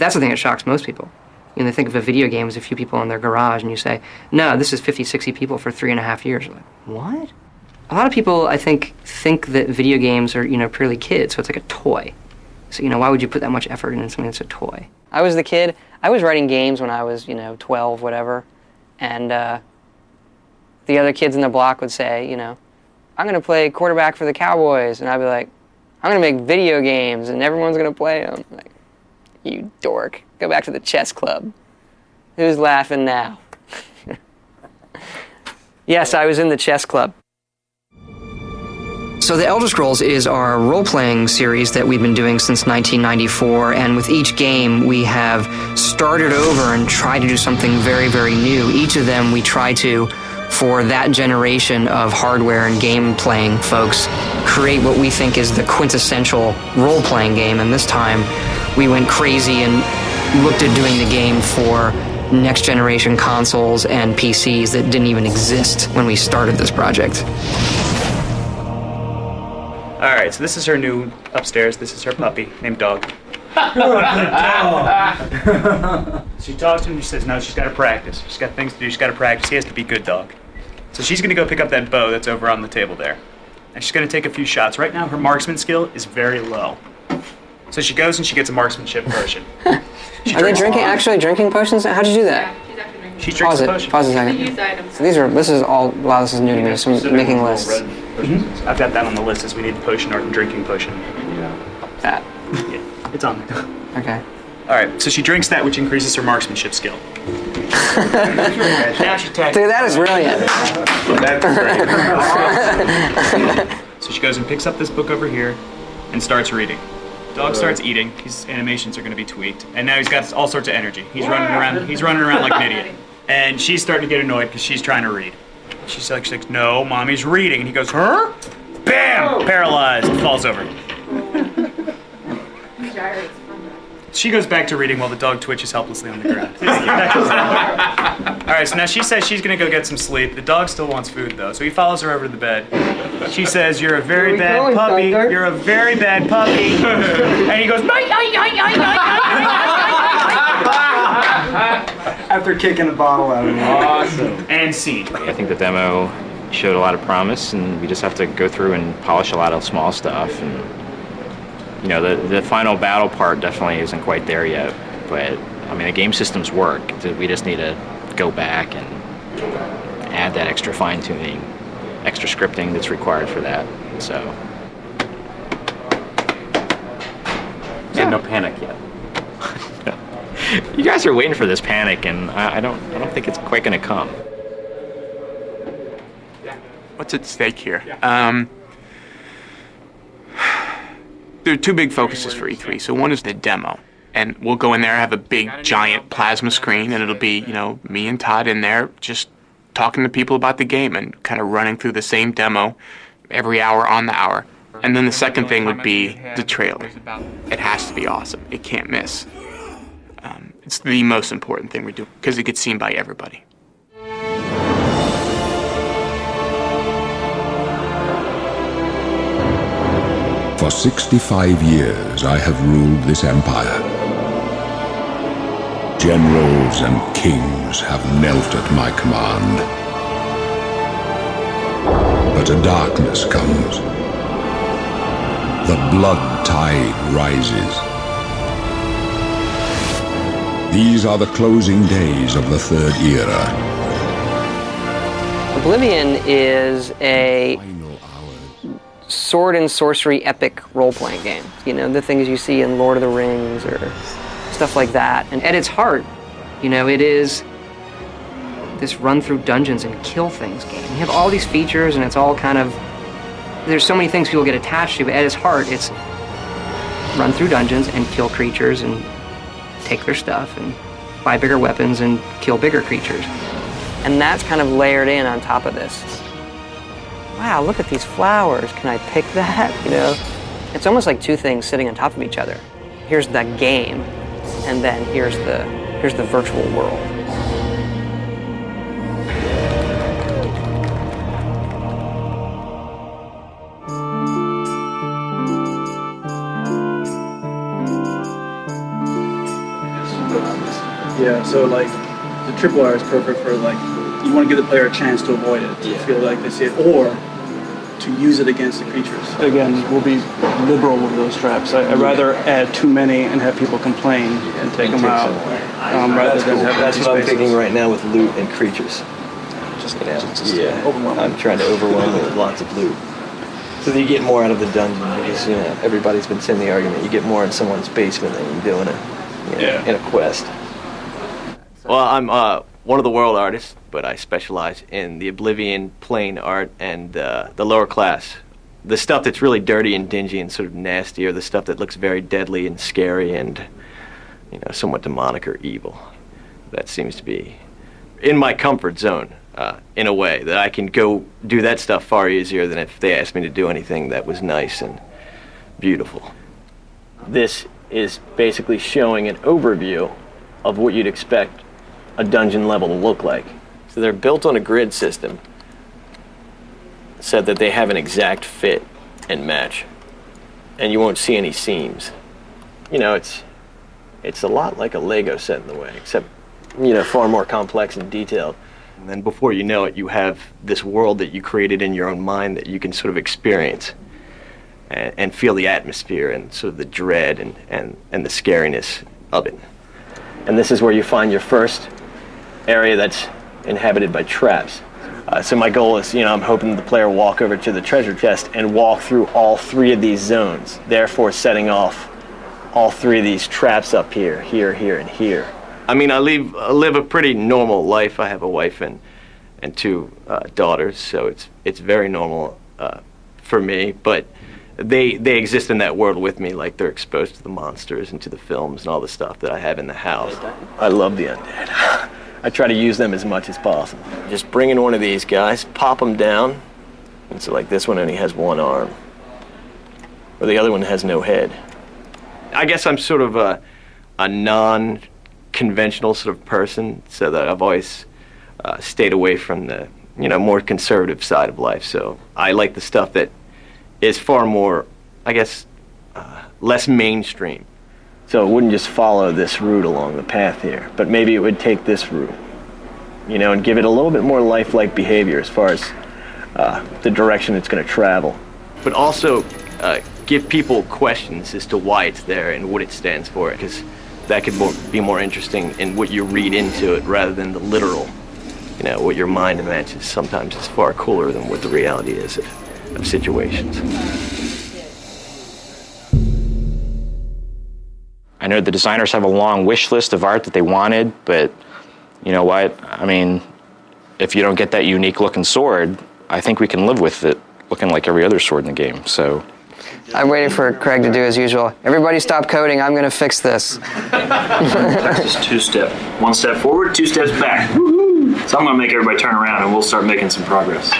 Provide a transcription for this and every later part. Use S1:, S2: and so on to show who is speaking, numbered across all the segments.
S1: That's the thing that shocks most people. You know, they think of a video game as a few people in their garage, and you say, no, this is 50, 60 people for 3.5 years. You're like, what? A lot of people, I think that video games are, you know, purely kids, so it's like a toy. So, you know, why would you put that much effort into something that's a toy? I was the kid. I was writing games when I was, you know, 12, whatever, and the other kids in the block would say, you know, I'm going to play quarterback for the Cowboys, and I'd be like, I'm going to make video games, and everyone's going to play them. Like, you dork. Go back to the chess club. Who's laughing now? Yes, I was in the chess club. So The Elder Scrolls is our role-playing series that we've been doing since 1994, and with each game we have started over and tried to do something very, very new. Each of them we try to, for that generation of hardware and game-playing folks, create what we think is the quintessential role-playing game, and this time we went crazy and looked at doing the game for next-generation consoles and PCs that didn't even exist when we started this project.
S2: All right, so this is her new upstairs. This is her puppy named Dog. She talks to him. She says, no, she's got to practice. She's got things to do. She's got to practice. He has to be good dog. So she's going to go pick up that bow that's over on the table there. And she's going to take a few shots. Right now, her marksman skill is very low. So she goes and she gets a marksmanship potion.
S1: Are they actually drinking potions? How'd you do that?
S3: Yeah, she's actually drinking.
S2: She drinks a potion.
S1: Pause a second.
S3: Used items.
S1: So this is new to me, so I'm making lists.
S2: Mm-hmm. I've got that on the list as we need potion or drinking potion.
S1: That.
S2: Yeah, it's on there.
S1: Okay.
S2: All right, so she drinks that, which increases her marksmanship skill. Now she's tactical.
S1: Dude, that is brilliant.
S2: That's great. So she goes and picks up this book over here and starts reading. Dog starts eating. His animations are going to be tweaked, and now he's got all sorts of energy. He's running around. He's running around like an idiot, and she's starting to get annoyed because she's trying to read. She's like, no, mommy's reading, and he goes, huh? Bam! Paralyzed, falls over. She goes back to reading while the dog twitches helplessly on the ground. All right, so now she says she's going to go get some sleep. The dog still wants food, though, so he follows her over to the bed. She says, you're a very bad puppy. You're a very bad puppy. And he goes,
S4: after kicking a bottle out of him.
S2: Awesome. And scene.
S5: I think the demo showed a lot of promise, and we just have to go through and polish a lot of small stuff. And you know, the final battle part definitely isn't quite there yet, but I mean, the game systems work. We just need to go back and add that extra fine-tuning, extra scripting that's required for that. So,
S6: yeah, no panic yet.
S5: You guys are waiting for this panic, and I don't think it's quite going to come.
S7: What's at stake here? There are two big focuses for E3. So one is the demo, and we'll go in there, have a big giant plasma screen, and it'll be, you know, me and Todd in there just talking to people about the game and kind of running through the same demo every hour on the hour. And then the second thing would be the trailer. It has to be awesome. It can't miss. It's the most important thing we do because it gets seen by everybody.
S8: For 65 years I have ruled this empire. Generals and kings have knelt at my command. But a darkness comes. The blood tide rises. These are the closing days of the Third Era.
S1: Oblivion is a sword and sorcery epic role-playing game. You know, the things you see in Lord of the Rings or stuff like that. And at its heart, you know, it is this run through dungeons and kill things game. You have all these features and it's all kind of, there's so many things people get attached to, but at its heart, it's run through dungeons and kill creatures and take their stuff and buy bigger weapons and kill bigger creatures. And that's kind of layered in on top of this. Wow, look at these flowers. Can I pick that? You know, it's almost like two things sitting on top of each other. Here's the game, and then here's the virtual world.
S3: Yeah, so like the tripwire is perfect for like, you want to give the player a chance to avoid it, to feel like they see it, or to use it against the creatures. Again, we'll be liberal with those traps. I'd rather add too many and have people complain and take them out, rather than have
S9: That's
S3: empty
S9: what I'm
S3: spaces.
S9: thinking right now with loot and creatures. I'm trying to overwhelm it with lots of loot. So that you get more out of the dungeon, because everybody's been saying the argument, you get more in someone's basement than you do in a quest. Well, I'm one of the world artists, but I specialize in the Oblivion plane art and the lower class. The stuff that's really dirty and dingy and sort of nasty, or the stuff that looks very deadly and scary and somewhat demonic or evil. That seems to be in my comfort zone. In a way that I can go do that stuff far easier than if they asked me to do anything that was nice and beautiful. This is basically showing an overview of what you'd expect a dungeon level to look like. So they're built on a grid system, so that they have an exact fit and match, and you won't see any seams. It's a lot like a Lego set in the way, except far more complex and detailed. And then before you know it, you have this world that you created in your own mind that you can sort of experience and feel the atmosphere and sort of the dread and the scariness of it. And this is where you find your first area that's inhabited by traps. So my goal is, I'm hoping the player will walk over to the treasure chest and walk through all 3 of these zones, therefore setting off all 3 of these traps up here, here, and here. I mean, I live a pretty normal life. I have a wife and 2 daughters, so it's very normal for me. But they exist in that world with me, like they're exposed to the monsters and to the films and all the stuff that I have in the house. I love the undead. I try to use them as much as possible. Just bring in one of these guys, pop them down, and so like this one only has 1 arm, or the other one has no head. I guess I'm sort of a non-conventional sort of person, so that I've always stayed away from the more conservative side of life. So I like the stuff that is far more, I guess, less mainstream. So it wouldn't just follow this route along the path here, but maybe it would take this route, and give it a little bit more lifelike behavior as far as the direction it's going to travel. But also give people questions as to why it's there and what it stands for, because that could be more interesting in what you read into it rather than the literal. What your mind imagines sometimes is far cooler than what the reality is of situations.
S5: I know the designers have a long wish list of art that they wanted, but you know what? I mean, if you don't get that unique looking sword, I think we can live with it looking like every other sword in the game, so.
S1: I'm waiting for Craig to do as usual. Everybody stop coding, I'm gonna fix this.
S10: Just 2-step. 1 step forward, 2 steps back. Woo-hoo! So I'm gonna make everybody turn around and we'll start making some progress.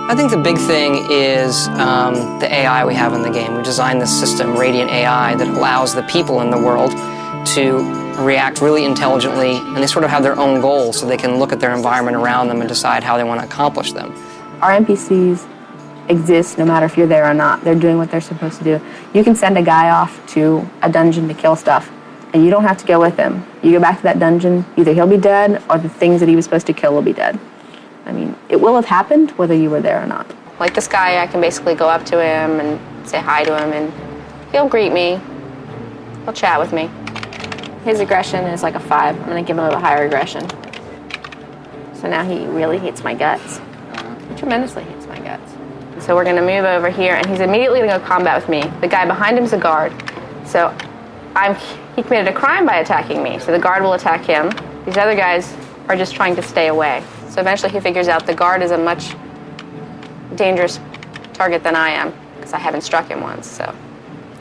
S1: I think the big thing is the AI we have in the game. We designed this system, Radiant AI, that allows the people in the world to react really intelligently, and they sort of have their own goals, so they can look at their environment around them and decide how they want to accomplish them.
S11: Our NPCs exist no matter if you're there or not. They're doing what they're supposed to do. You can send a guy off to a dungeon to kill stuff, and you don't have to go with him. You go back to that dungeon, either he'll be dead or the things that he was supposed to kill will be dead. I mean, it will have happened whether you were there or not.
S12: Like this guy, I can basically go up to him and say hi to him, and he'll greet me. He'll chat with me. His aggression is like a 5. I'm gonna give him a higher aggression. So now he really hates my guts. He tremendously hates my guts. So we're gonna move over here, and he's immediately gonna go combat with me. The guy behind him's a guard. So he committed a crime by attacking me. So the guard will attack him. These other guys are just trying to stay away. So eventually he figures out the guard is a much dangerous target than I am, because I haven't struck him once, so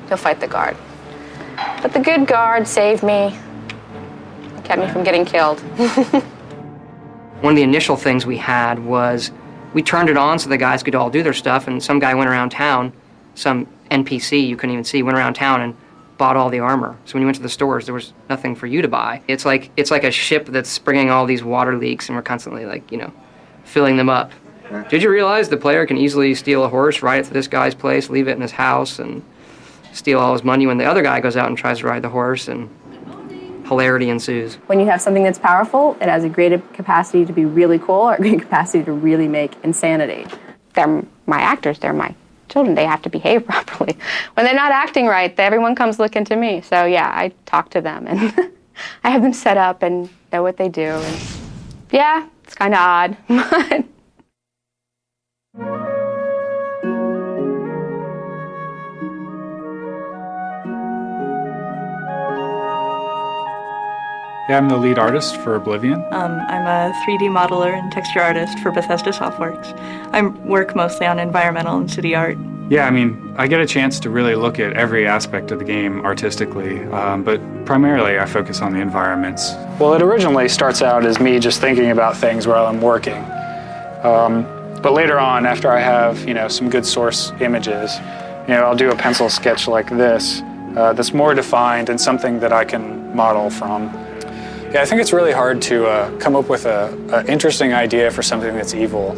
S12: he'll fight the guard. But the good guard saved me, kept me from getting killed.
S1: One of the initial things we had was we turned it on so the guys could all do their stuff, and some guy went around town, some NPC you couldn't even see, went around town and bought all the armor. So when you went to the stores, there was nothing for you to buy. It's like a ship that's springing all these water leaks, and we're constantly filling them up. Did you realize the player can easily steal a horse, ride it to this guy's place, leave it in his house, and steal all his money when the other guy goes out and tries to ride the horse, and hilarity ensues.
S11: When you have something that's powerful, it has a great capacity to be really cool or a great capacity to really make insanity.
S12: They're my actors, they're my children, they have to behave properly. When they're not acting right, everyone comes looking to me. So yeah, I talk to them and I have them set up and know what they do. And yeah, it's kind of odd.
S13: Yeah, I'm the lead artist for Oblivion.
S14: I'm a 3D modeler and texture artist for Bethesda Softworks. I work mostly on environmental and city art.
S13: Yeah, I mean, I get a chance to really look at every aspect of the game artistically, but primarily I focus on the environments. Well, it originally starts out as me just thinking about things while I'm working. But later on, after I have, some good source images, I'll do a pencil sketch like this that's more defined and something that I can model from. Yeah, I think it's really hard to come up with an interesting idea for something that's evil.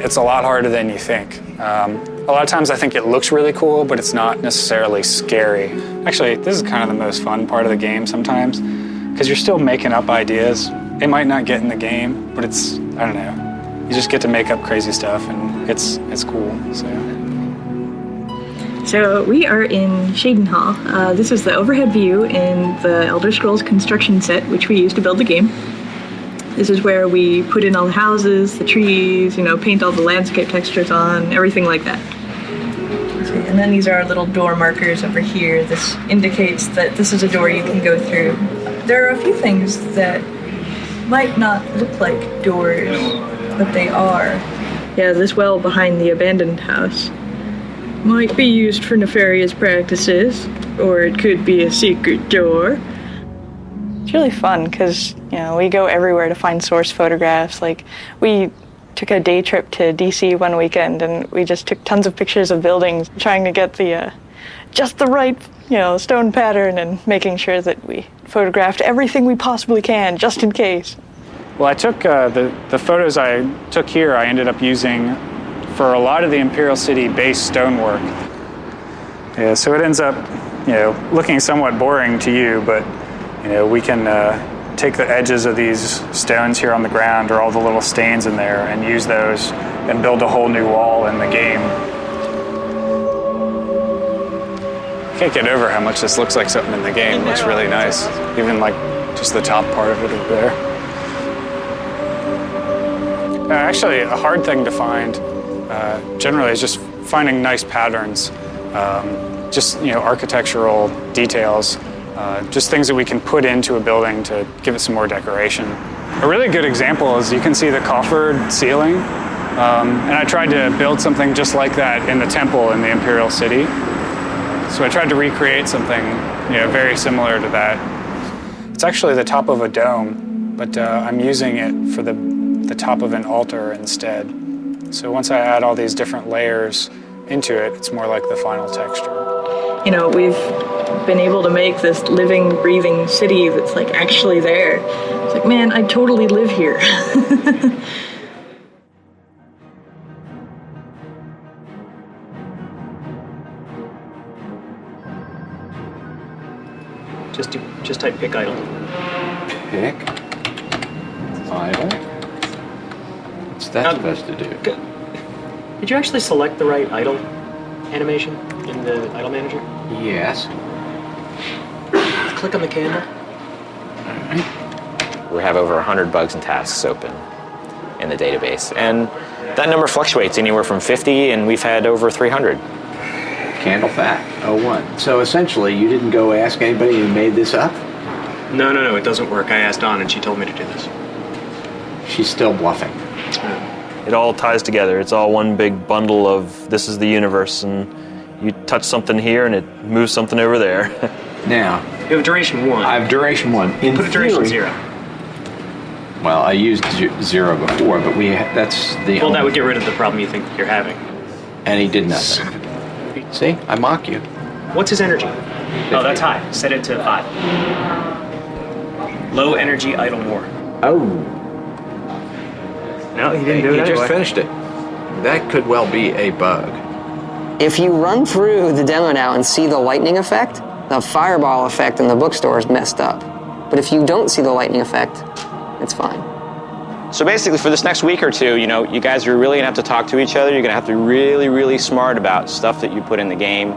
S13: It's a lot harder than you think. A lot of times I think it looks really cool, but it's not necessarily scary. Actually, this is kind of the most fun part of the game sometimes, because you're still making up ideas. It might not get in the game, but it's, I don't know, you just get to make up crazy stuff, and it's cool,
S14: So we are in Shaden Hall. This is the overhead view in the Elder Scrolls construction set, which we used to build the game. This is where we put in all the houses, the trees, paint all the landscape textures on, everything like that. And then these are our little door markers over here. This indicates that this is a door you can go through. There are a few things that might not look like doors, but they are. Yeah, this well behind the abandoned house might be used for nefarious practices, or it could be a secret door. It's really fun because, we go everywhere to find source photographs. Like, we took a day trip to DC one weekend and we just took tons of pictures of buildings, trying to get the just the right, stone pattern and making sure that we photographed everything we possibly can, just in case.
S13: Well, I took the photos I took here, I ended up using for a lot of the Imperial City base stonework. Yeah, so it ends up, looking somewhat boring to you, but, we can take the edges of these stones here on the ground or all the little stains in there and use those and build a whole new wall in the game. I can't get over how much this looks like something in the game. It looks really nice, even like just the top part of it over there. Actually, a hard thing to find generally is just finding nice patterns, just architectural details, just things that we can put into a building to give it some more decoration. A really good example is you can see the coffered ceiling, and I tried to build something just like that in the temple in the Imperial City. So I tried to recreate something very similar to that. It's actually the top of a dome, but I'm using it for the top of an altar instead. So once I add all these different layers into it, it's more like the final texture.
S14: We've been able to make this living, breathing city that's like actually there. It's like, man, I totally live here.
S2: Just type pick idle.
S15: Pick idle? What's that supposed to do?
S2: Did you actually select the right idle animation in the idle manager?
S15: Yes.
S2: Click on the candle.
S5: We have over 100 bugs and tasks open in the database, and that number fluctuates anywhere from 50, and we've had over 300.
S15: Candle fact, 01. So essentially, you didn't go ask anybody who made this up?
S2: No, it doesn't work. I asked Dawn and she told me to do this.
S15: She's still bluffing.
S10: It all ties together. It's all one big bundle of this is the universe, and you touch something here and it moves something over there.
S15: Now,
S2: you have duration 1.
S15: I have duration 1.
S2: Put a duration 0.
S15: Well, I used 0 before, but that's the
S2: Well, that would get rid of the problem you think you're having.
S15: And he did nothing. See, I mock you.
S2: What's his energy? 50. Oh, that's high. Set it to 5. Low energy, idle more.
S15: Oh.
S2: No, he didn't do it
S15: He
S2: anyway.
S15: just finished it.
S9: that could well be a bug.
S1: If you run through the demo now and see the lightning effect, the fireball effect in the bookstore is messed up. But if you don't see the lightning effect, it's fine.
S5: So basically for this next week or two, you guys are really gonna have to talk to each other. You're gonna have to be really, really smart about stuff that you put in the game,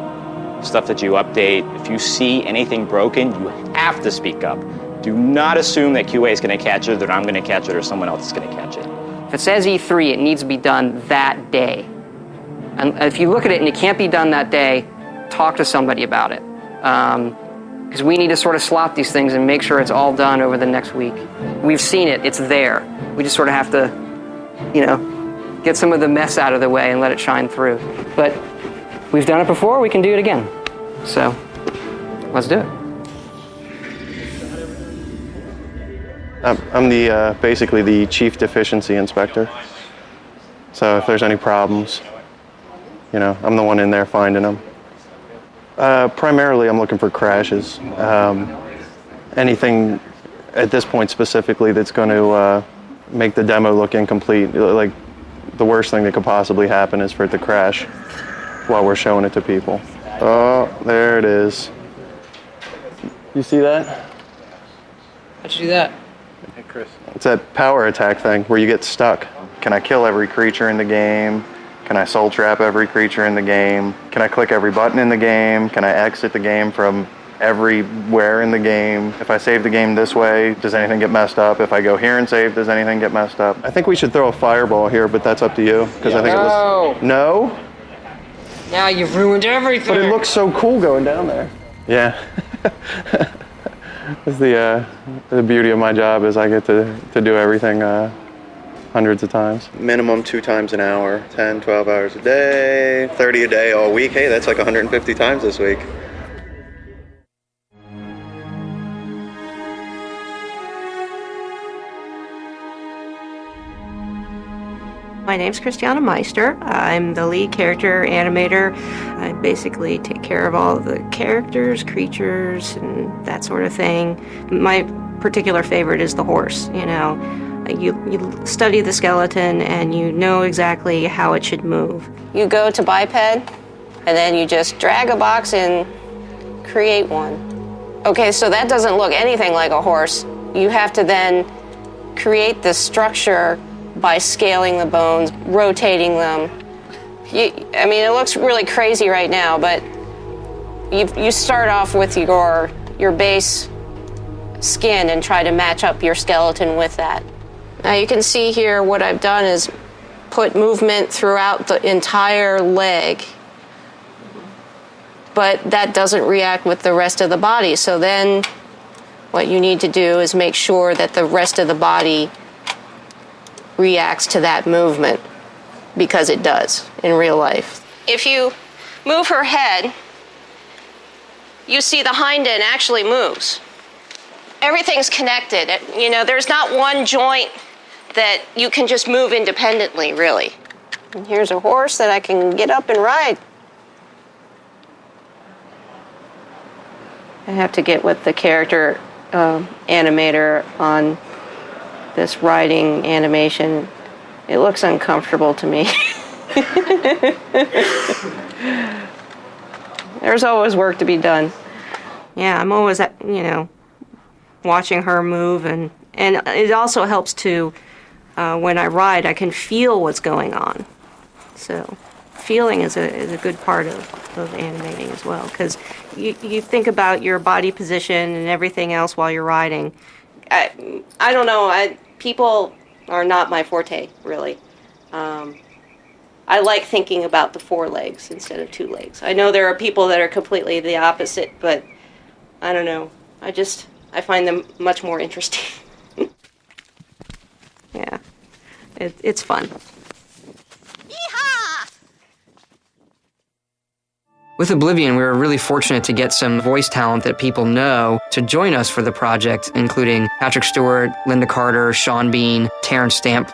S5: stuff that you update. If you see anything broken, you have to speak up. Do not assume that QA is gonna catch it, that I'm gonna catch it, or someone else is gonna catch it.
S1: If it says E3, it needs to be done that day. And if you look at it and it can't be done that day, talk to somebody about it. Because we need to sort of slot these things and make sure it's all done over the next week. We've seen it, it's there. We just sort of have to, get some of the mess out of the way and let it shine through. But we've done it before, we can do it again. So, let's do it.
S16: I'm basically the chief deficiency inspector. So if there's any problems, I'm the one in there finding them. Primarily, I'm looking for crashes. Anything at this point specifically that's going to make the demo look incomplete. Like, the worst thing that could possibly happen is for it to crash while we're showing it to people. Oh, there it is. You see that?
S1: How'd you do that?
S16: Hey, Chris. It's that power attack thing where you get stuck. Can I kill every creature in the game? Can I soul trap every creature in the game? Can I click every button in the game? Can I exit the game from everywhere in the game? If I save the game this way, does anything get messed up? If I go here and save, does anything get messed up? I think we should throw a fireball here, but that's up to you. Because I think it was... No?
S1: Now you've ruined everything.
S16: But it looks so cool going down there. Yeah. That's the beauty of my job is I get to do everything hundreds of times. Minimum 2 times an hour, 10, 12 hours a day, 30 a day all week. Hey, that's like 150 times this week.
S17: My name's Christiana Meister. I'm the lead character animator. I basically take care of all the characters, creatures, and that sort of thing. My particular favorite is the horse, You study the skeleton and you know exactly how it should move.
S12: You go to biped, and then you just drag a box and create one. Okay, so that doesn't look anything like a horse. You have to then create the structure by scaling the bones, rotating them. It looks really crazy right now, but you start off with your base skin and try to match up your skeleton with that. Now you can see here what I've done is put movement throughout the entire leg, but that doesn't react with the rest of the body. So then what you need to do is make sure that the rest of the body reacts to that movement, because it does in real life. If you move her head, you see the hind end actually moves. Everything's connected. There's not one joint that you can just move independently, really. And here's a horse that I can get up and ride. I have to get with the character animator on this riding animation. It looks uncomfortable to me. There's always work to be done. Yeah, I'm always, watching her move, and it also helps to, when I ride, I can feel what's going on. So feeling is a good part of animating as well, because you think about your body position and everything else while you're riding. I don't know, people are not my forte, really. I like thinking about the 4 legs instead of 2 legs. I know there are people that are completely the opposite, but I don't know. I find them much more interesting. Yeah, it's fun.
S1: With Oblivion, we were really fortunate to get some voice talent that people know to join us for the project, including Patrick Stewart, Lynda Carter, Sean Bean, Terence Stamp.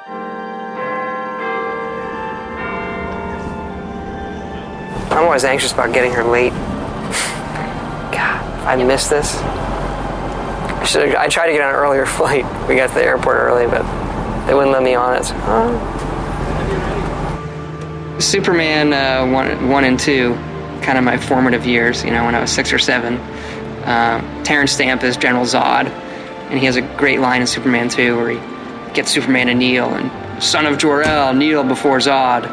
S1: I'm always anxious about getting here late. God, I missed this. I tried to get on an earlier flight. We got to the airport early, but they wouldn't let me on it. So, Superman 1 and 2, kind of my formative years, when I was 6 or 7. Terence Stamp is General Zod, and he has a great line in Superman 2 where he gets Superman to kneel, and son of Jor-El, kneel before Zod.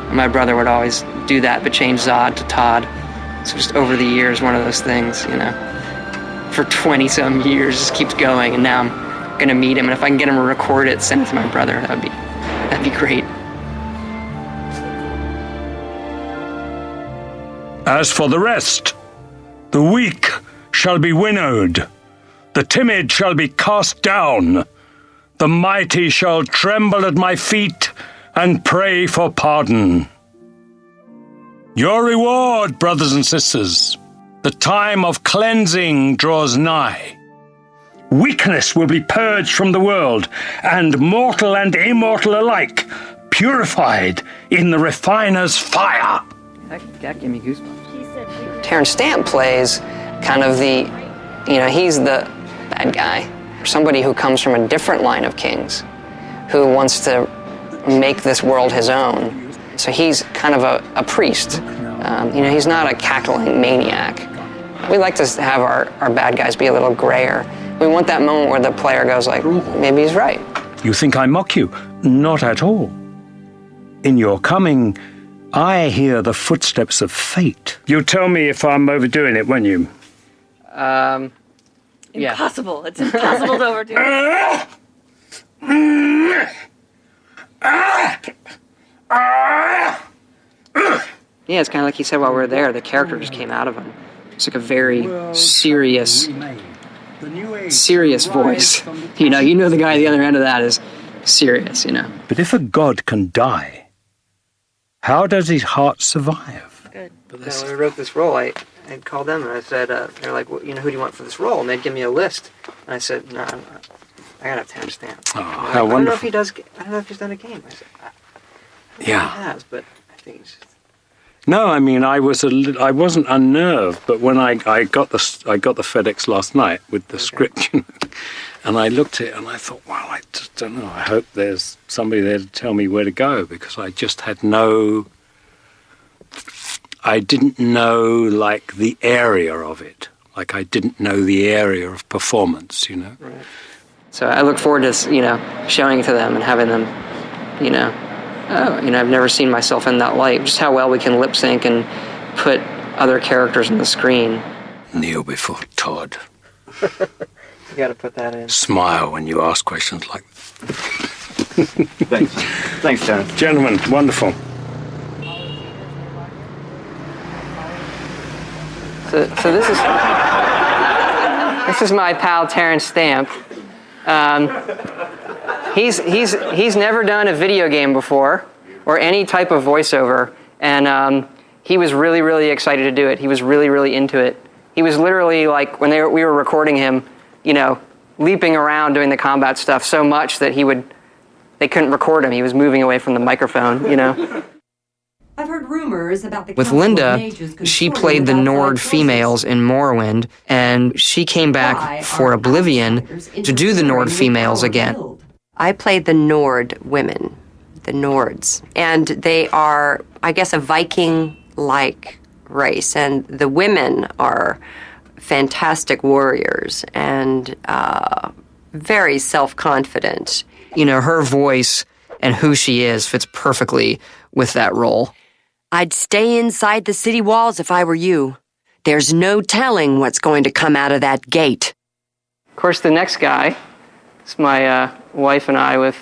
S1: And my brother would always do that, but change Zod to Todd. So just over the years, one of those things, for 20-some years, just keeps going, and now I'm gonna meet him, and if I can get him to record it, send it to my brother, that'd be great.
S18: As for the rest, the weak shall be winnowed, the timid shall be cast down, the mighty shall tremble at my feet and pray for pardon. Your reward, brothers and sisters, the time of cleansing draws nigh. Weakness will be purged from the world, and mortal and immortal alike purified in the refiner's fire.
S1: That gave me goosebumps. Terence Stamp plays kind of he's the bad guy. Somebody who comes from a different line of kings, who wants to make this world his own. So he's kind of a priest. He's not a cackling maniac. We like to have our bad guys be a little grayer. We want that moment where the player goes like, maybe he's right.
S18: You think I mock you? Not at all. In your coming, I hear the footsteps of fate. You'll tell me if I'm overdoing it, won't you?
S1: Yeah.
S19: Impossible. It's impossible to overdo.
S1: Yeah, it's kind of like he said while we were there, the character just came out of him. It's like a very serious voice. You know the guy at the other end of that is serious,
S18: But if a god can die, how does his heart survive?
S1: Good. When we wrote this role, I called them and I said, they're like, well, who do you want for this role? And they'd give me a list. And I said, no, I gotta have Terence Stamp.
S18: Oh,
S1: how
S18: wonderful.
S1: I don't know if he's done a game. I said, I don't know if he has, but I think he's just...
S18: No, I mean, I wasn't unnerved, but when I got the FedEx last night with the script, and I looked at it and I thought, wow, I just don't know. I hope there's somebody there to tell me where to go, because I just had I didn't know, the area of it. I didn't know the area of performance, Right.
S1: So I look forward to, showing it to them and having them, I've never seen myself in that light. Just how well we can lip sync and put other characters on the screen.
S18: Kneel before Todd.
S1: You gotta put that in.
S18: Smile when you ask questions like
S6: Thanks. Thanks, Terence.
S18: Gentlemen, wonderful.
S1: So this is my pal Terence Stamp. He's never done a video game before or any type of voiceover, and he was really, really excited to do it. He was really, really into it. He was literally when we were recording him, leaping around doing the combat stuff so much that they couldn't record him. He was moving away from the microphone,
S20: I've heard rumors about the
S1: With Lynda, she played the Nord females in Morrowind, and she came back for Oblivion to do the Nord females again.
S17: I played the Nord women, the Nords, and they are, I guess, a Viking-like race, and the women are fantastic warriors and very self-confident.
S1: Her voice and who she is fits perfectly with that role.
S20: I'd stay inside the city walls if I were you. There's no telling what's going to come out of that gate.
S1: Of course, the next guy is my wife and I with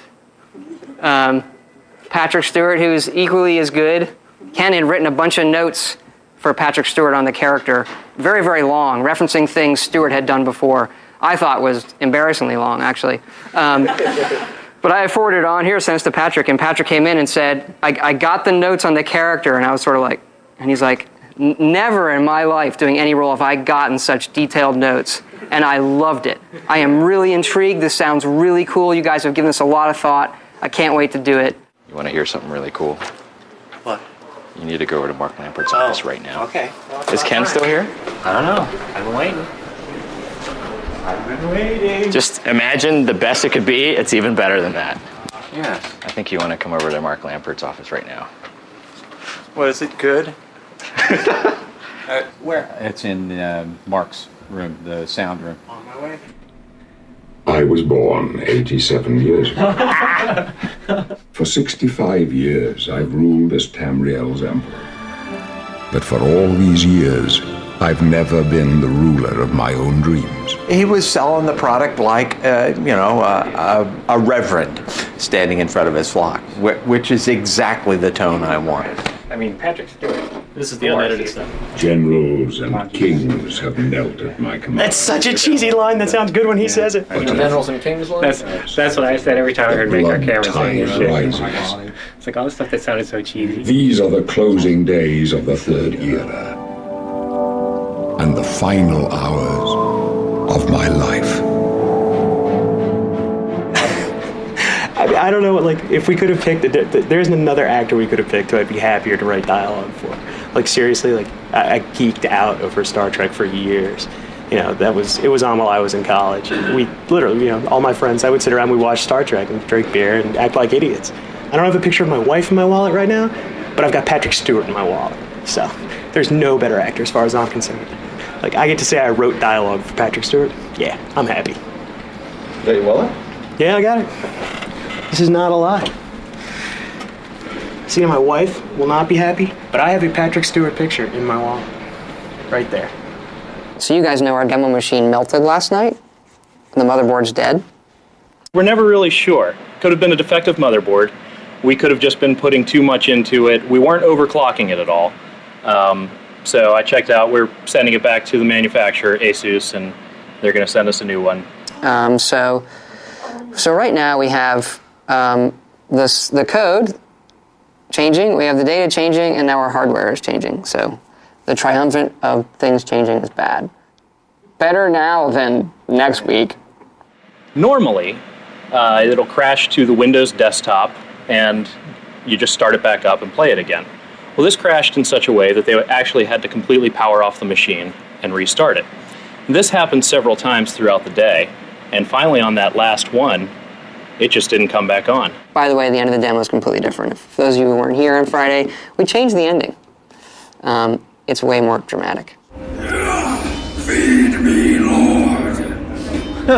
S1: Patrick Stewart, who's equally as good. Ken had written a bunch of notes for Patrick Stewart on the character, very, very long, referencing things Stewart had done before. I thought was embarrassingly long, actually. But I forwarded it on here, sent it to Patrick, and Patrick came in and said, I got the notes on the character, and I was sort of like, and he's like, never in my life doing any role have I gotten such detailed notes, and I loved it. I am really intrigued. This sounds really cool. You guys have given this a lot of thought. I can't wait to do it.
S5: You want to hear something really cool?
S9: What?
S5: You need to go over to Mark Lampert's office right now.
S9: Okay.
S5: Is Ken still here?
S6: I don't know. I've been waiting.
S5: Just imagine the best it could be. It's even better than that.
S6: Yes.
S5: I think you want to come over to Mark Lampert's office right now.
S3: What is it, good?
S15: Where? It's in Mark's room, the sound room.
S3: On my way.
S8: I was born 87 years ago. For 65 years, I've ruled as Tamriel's emperor. But for all these years, I've never been the ruler of my own dreams.
S15: He was selling the product like, a reverend standing in front of his flock, which is exactly the tone I wanted.
S5: I mean, Patrick Stewart.
S2: This is the unedited stuff.
S8: Generals and kings have knelt at my command.
S9: That's such a cheesy line. That sounds good when he says it.
S5: Generals and kings line?
S6: That's what I said every time I heard Make Our Camera say
S8: Blood tide rises.
S6: It's like all the stuff that sounded so cheesy.
S8: These are the closing days of the Third Era. And the final hours of my life.
S9: I don't know, like, if we could have picked, there isn't another actor we could have picked who I'd be happier to write dialogue for. Like, seriously, like, I geeked out over Star Trek for years. You know, it was on while I was in college. We literally, all my friends, I would sit around, we'd watch Star Trek and drink beer and act like idiots. I don't have a picture of my wife in my wallet right now, but I've got Patrick Stewart in my wallet. So, there's no better actor as far as I'm concerned. Like, I get to say I wrote dialogue for Patrick Stewart. Yeah, I'm happy.
S16: Got your wallet?
S9: Yeah, I got it. This is not a lie. See, my wife will not be happy, but I have a Patrick Stewart picture in my wallet. Right there.
S1: So you guys know our demo machine melted last night? And the motherboard's dead?
S10: We're never really sure. Could have been a defective motherboard. We could have just been putting too much into it. We weren't overclocking it at all. So I checked out. We're sending it back to the manufacturer, Asus, and they're going to send us a new one.
S1: So right now we have the code changing, we have the data changing, and now our hardware is changing. So the triumvirate of things changing is bad. Better now than next week.
S10: Normally, it'll crash to the Windows desktop, and you just start it back up and play it again. Well, this crashed in such a way that they actually had to completely power off the machine and restart it. This happened several times throughout the day, and finally on that last one, it just didn't come back on.
S1: By the way, the end of the demo is completely different. For those of you who weren't here on Friday, we changed the ending. It's way more dramatic.
S18: Feed me, Lord.
S9: You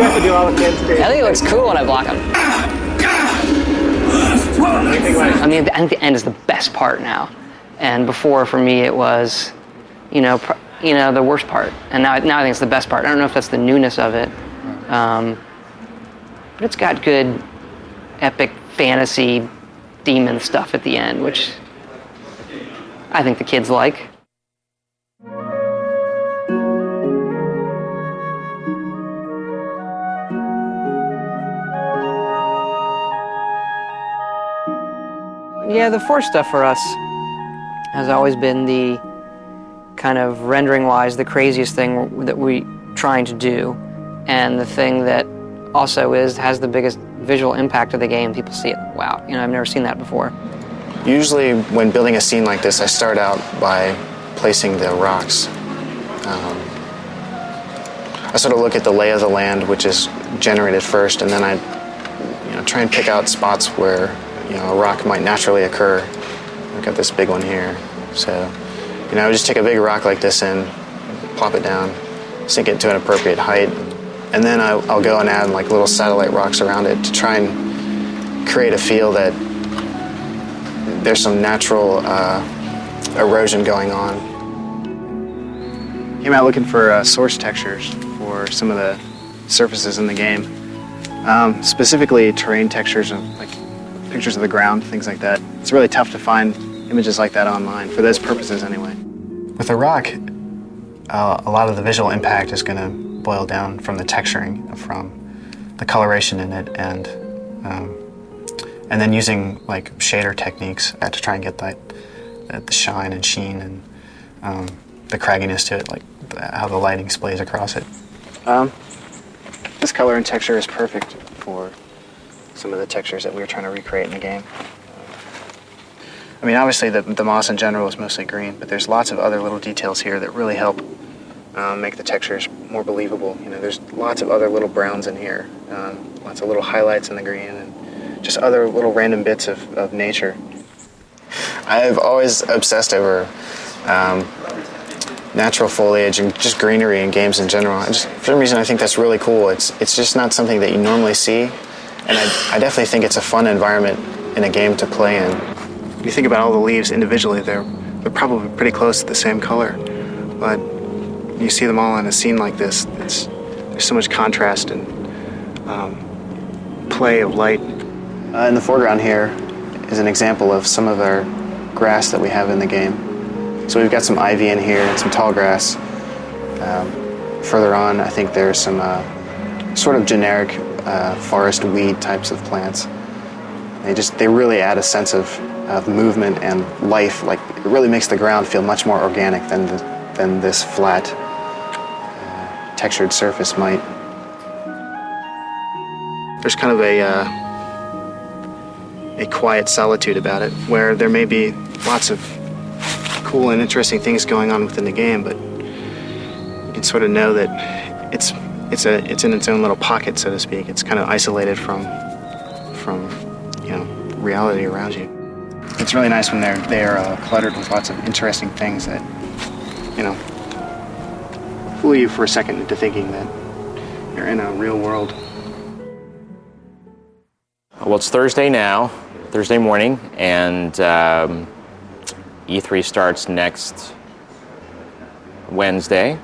S9: have to do all the kids' things.
S1: I think it looks cool when I block him. I think the end is the best part now. And before, for me, it was, the worst part. And now I think it's the best part. I don't know if that's the newness of it. But it's got good, epic fantasy demon stuff at the end, which I think the kids like. Yeah, the Force stuff for us has always been the kind of rendering-wise the craziest thing that we're trying to do, and the thing that also has the biggest visual impact of the game. People see it, wow, I've never seen that before.
S21: Usually when building a scene like this, I start out by placing the rocks. I sort of look at the lay of the land, which is generated first, and then I try and pick out spots where a rock might naturally occur. I've got this big one here. So, I would just take a big rock like this and plop it down, sink it to an appropriate height, and then I'll go and add like little satellite rocks around it to try and create a feel that there's some natural erosion going on. Came out looking for source textures for some of the surfaces in the game. Specifically terrain textures and like pictures of the ground, things like that. It's really tough to find images like that online, for those purposes anyway. With a rock, a lot of the visual impact is going to boil down from the texturing, from the coloration in it, and then using like shader techniques to try and get the shine and sheen and the cragginess to it, like how the lighting splays across it. This color and texture is perfect for some of the textures that we were trying to recreate in the game. I mean, obviously the moss in general is mostly green, but there's lots of other little details here that really help make the textures more believable. There's lots of other little browns in here, lots of little highlights in the green, and just other little random bits of nature. I've always obsessed over natural foliage and just greenery in games in general. For some reason, I think that's really cool. It's just not something that you normally see, and I definitely think it's a fun environment in a game to play in. If you think about all the leaves individually, they're probably pretty close to the same color, but when you see them all in a scene like this, there's so much contrast and play of light. In the foreground here is an example of some of our grass that we have in the game. So we've got some ivy in here and some tall grass. Further on, I think there's some sort of generic forest weed types of plants. They really add a sense of movement and life. Like, it really makes the ground feel much more organic than this flat, textured surface might. There's kind of a quiet solitude about it, where there may be lots of cool and interesting things going on within the game, but you can sort of know that it's in its own little pocket, so to speak. It's kind of isolated from reality around you. It's really nice when they're cluttered with lots of interesting things that fool you for a second into thinking that you're in a real world.
S5: Well, it's Thursday morning, and E3 starts next Wednesday.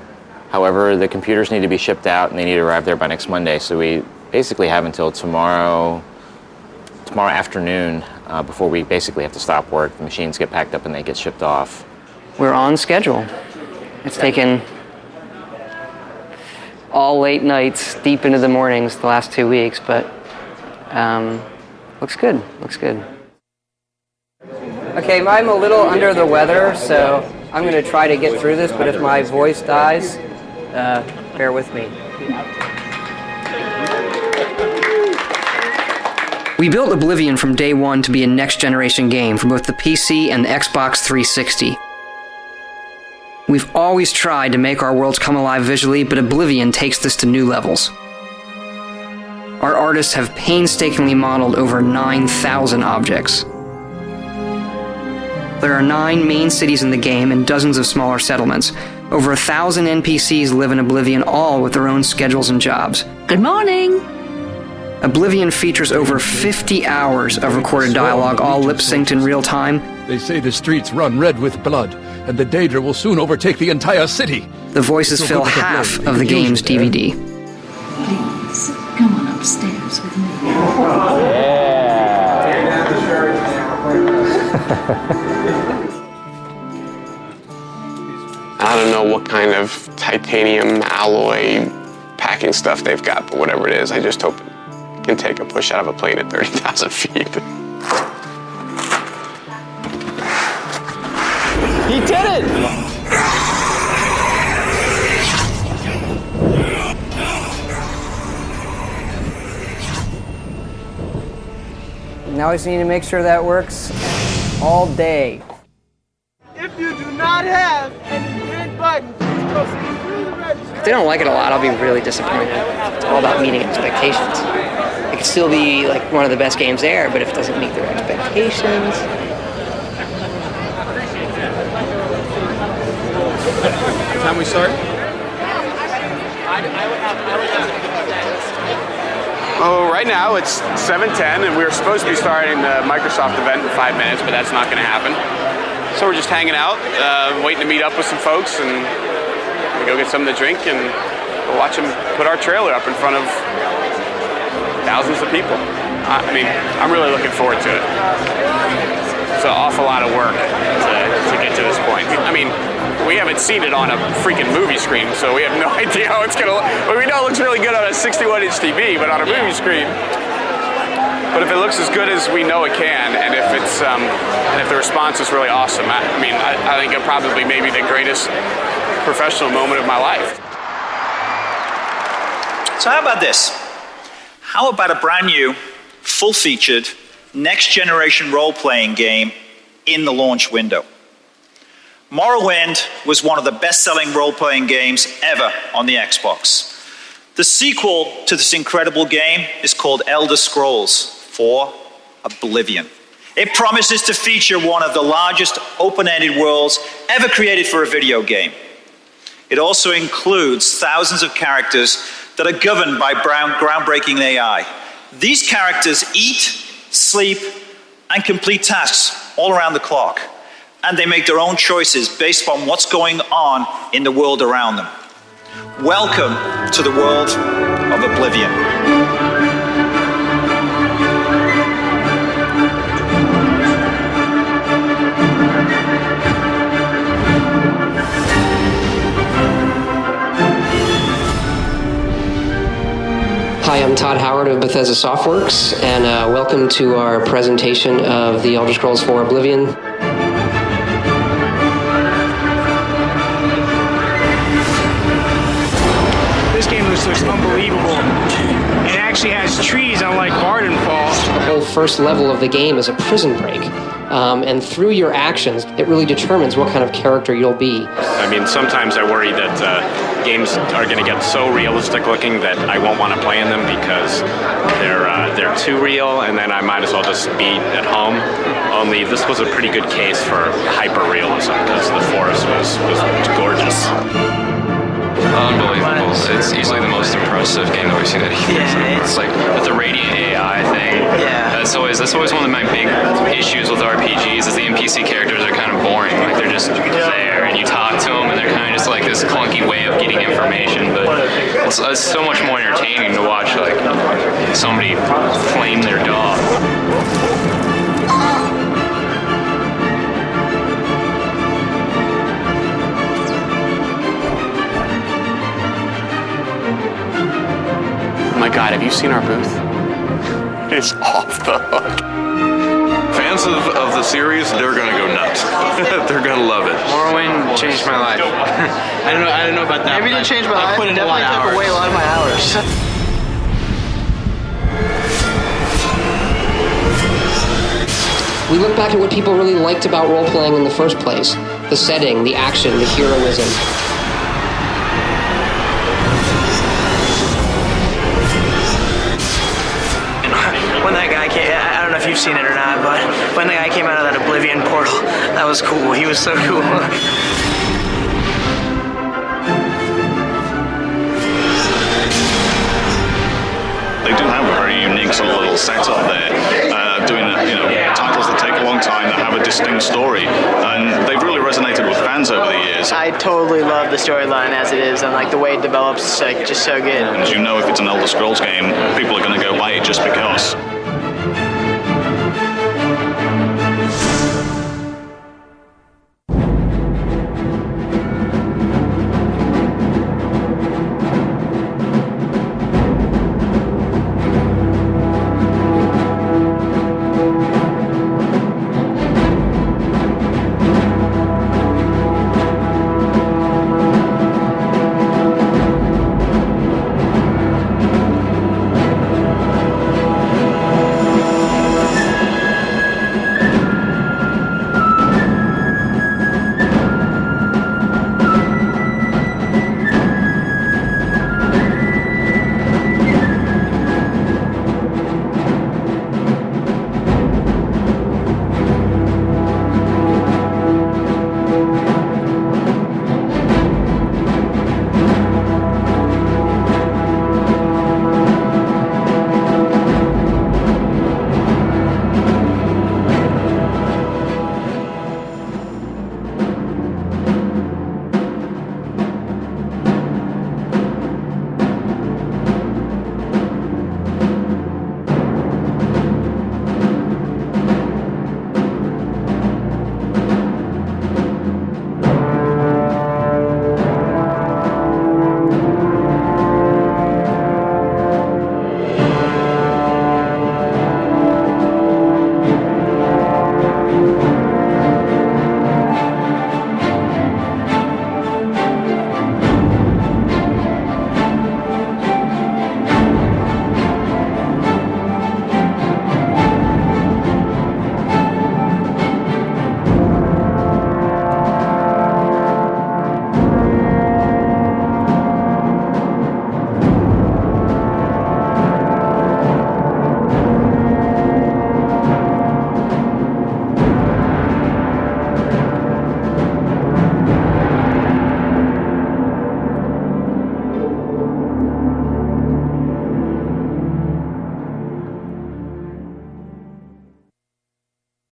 S5: However, the computers need to be shipped out and they need to arrive there by next Monday, so we basically have until tomorrow afternoon before we basically have to stop work. The machines get packed up and they get shipped off.
S1: We're on schedule. It's taken all late nights, deep into the mornings the last 2 weeks, but looks good. Okay, I'm a little under the weather, so I'm going to try to get through this, but if my voice dies, bear with me. We built Oblivion from day one to be a next-generation game for both the PC and the Xbox 360. We've always tried to make our worlds come alive visually, but Oblivion takes this to new levels. Our artists have painstakingly modeled over 9,000 objects. There are 9 main cities in the game and dozens of smaller settlements. Over 1,000 NPCs live in Oblivion, all with their own schedules and jobs.
S19: Good morning!
S1: Oblivion features over 50 hours of recorded dialogue, all lip-synced in real time.
S4: They say the streets run red with blood, and the Daedra will soon overtake the entire city.
S1: The voices fill half of the game's DVD.
S19: Please, come on upstairs with me.
S7: I don't know what kind of titanium alloy packing stuff they've got, but whatever it is, I just hope it can take a push out of a plane at 30,000 feet.
S9: He did it!
S1: Now I just need to make sure that works all day.
S22: If you do not have any green buttons, please proceed through the register.
S1: If they don't like it a lot, I'll be really disappointed. It's all about meeting expectations. It could still be like one of the best games there, but if it doesn't meet their expectations...
S7: What time we start? Oh, right now it's 7:10, and we were supposed to be starting the Microsoft event in 5 minutes, but that's not going to happen. So we're just hanging out, waiting to meet up with some folks, and we go get something to drink, and we'll watch them put our trailer up in front of thousands of people. I mean, I'm really looking forward to it. It's an awful lot of work to get to this point. I mean, we haven't seen it on a freaking movie screen, so we have no idea how it's going to look. Well, we know it looks really good on a 61-inch TV, but on a movie screen. But if it looks as good as we know it can, and if it's and if the response is really awesome, I think it probably may be the greatest professional moment of my life.
S23: So how about this? How about a brand new, full-featured, next-generation role-playing game in the launch window? Morrowind was one of the best-selling role-playing games ever on the Xbox. The sequel to this incredible game is called Elder Scrolls IV: Oblivion. It promises to feature one of the largest open-ended worlds ever created for a video game. It also includes thousands of characters that are governed by groundbreaking AI. These characters eat, sleep, and complete tasks all around the clock. And they make their own choices based on what's going on in the world around them. Welcome to the world of Oblivion.
S1: Hi, I'm Todd Howard of Bethesda Softworks, and welcome to our presentation of the Elder Scrolls IV Oblivion.
S11: This game looks unbelievable. It actually has trees, unlike Vardenfall.
S1: The whole first level of the game is a prison break. And through your actions, it really determines what kind of character you'll be.
S5: I mean, sometimes I worry that games are going to get so realistic looking that I won't want to play in them because they're too real, and then I might as well just be at home. Only this was a pretty good case for hyper-realism because the forest was gorgeous.
S13: Unbelievable. It's easily the most impressive game that we've seen at E3. Yeah, it's like with the Radiant AI thing. Yeah. That's always one of my big issues with RPGs is the NPC characters are kind of boring. Like they're just there and you talk to them and they're kind of just like this clunky way of getting information. But it's so much more entertaining to watch like somebody flame their dog.
S7: Oh my God, have you seen our booth? It's off the hook.
S14: Fans of the series, they're gonna go nuts. They're gonna love it.
S24: Morrowind changed my life.
S22: I don't know about that. Maybe it didn't change my life. I put in a lot of hours. Definitely took away a lot of my hours.
S1: We look back at what people really liked about role-playing in the first place. The setting, the action, the heroism.
S22: When that guy came, I don't know if you've seen it or not, but when the guy came out of that Oblivion portal, that was cool. He was so cool.
S25: They do have a very unique sort of little setup there, doing titles that take a long time that have a distinct story, and they've really resonated with fans over the years.
S22: I totally love the storyline as it is, and like the way it develops is like just so good.
S25: And as you know, if it's an Elder Scrolls game, people are going to go buy it just because.